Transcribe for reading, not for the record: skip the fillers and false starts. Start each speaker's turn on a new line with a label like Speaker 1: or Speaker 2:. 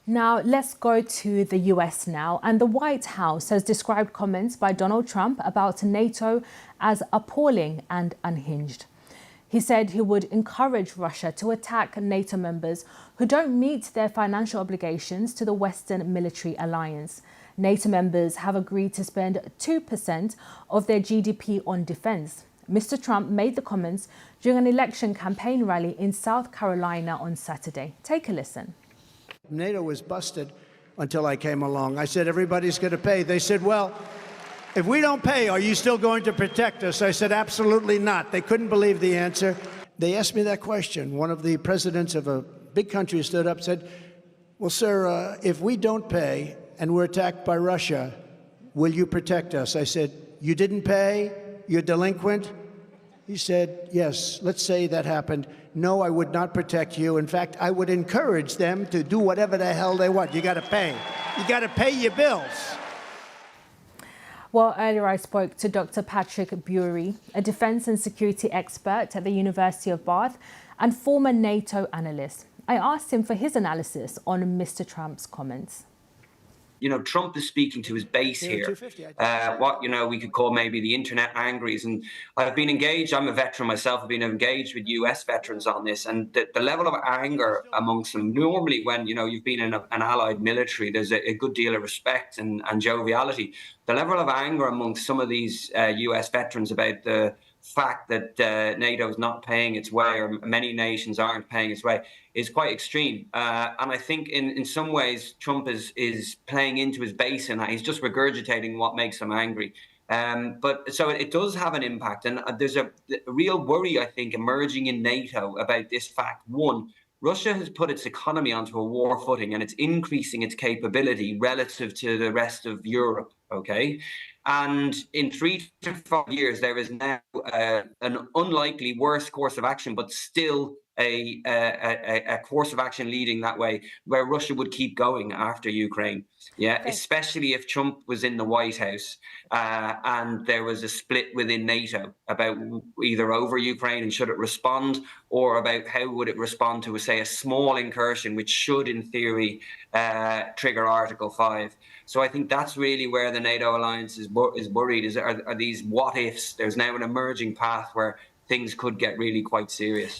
Speaker 1: Now, let's go to the US now. And the White House has described comments by Donald Trump about NATO as appalling and unhinged. He said he would encourage Russia to attack NATO members who don't meet their financial obligations to the Western military alliance. NATO members have agreed to spend 2% of their GDP on defense. Mr. Trump made the comments during an election campaign rally in South Carolina on Saturday. Take a listen.
Speaker 2: NATO was busted until I came along. I said, everybody's going to pay. They said, well, if we don't pay, are you still going to protect us? I said, absolutely not. They couldn't believe the answer. They asked me that question. One of the presidents of a big country stood up and said, well, sir, if we don't pay and we're attacked by Russia, will you protect us? I said, you didn't pay? You're delinquent? He said, yes, let's say that happened. No, I would not protect you. In fact, I would encourage them to do whatever the hell they want. You got to pay. You got to pay your bills.
Speaker 1: Well, earlier I spoke to Dr. Patrick Bury, a defence and security expert at the University of Bath and former NATO analyst. I asked him for his analysis on Mr. Trump's comments.
Speaker 3: You know, Trump is speaking to his base here, what, we could call maybe the internet angries. And I've been engaged, I'm a veteran myself, I've been engaged with US veterans on this, and the level of anger amongst them, normally when, you've been in an allied military, there's a good deal of respect and joviality. The level of anger amongst some of these US veterans about the fact that NATO is not paying its way, or many nations aren't paying its way, is quite extreme. And I think in some ways Trump is playing into his base, and he's just regurgitating what makes him angry. But so it does have an impact, and there's a real worry, I think, emerging in NATO about this fact. One, Russia has put its economy onto a war footing, and it's increasing its capability relative to the rest of Europe, okay? And in 3 to 5 years, there is now an unlikely worse course of action, but still a course of action leading that way, where Russia would keep going after Ukraine. Yeah, especially if Trump was in the White House and there was a split within NATO about either over Ukraine and should it respond, or about how would it respond to, say, a small incursion, which should, in theory, trigger Article 5. So I think that's really where the NATO alliance is worried, are these what-ifs. There's now an emerging path where things could get really quite serious.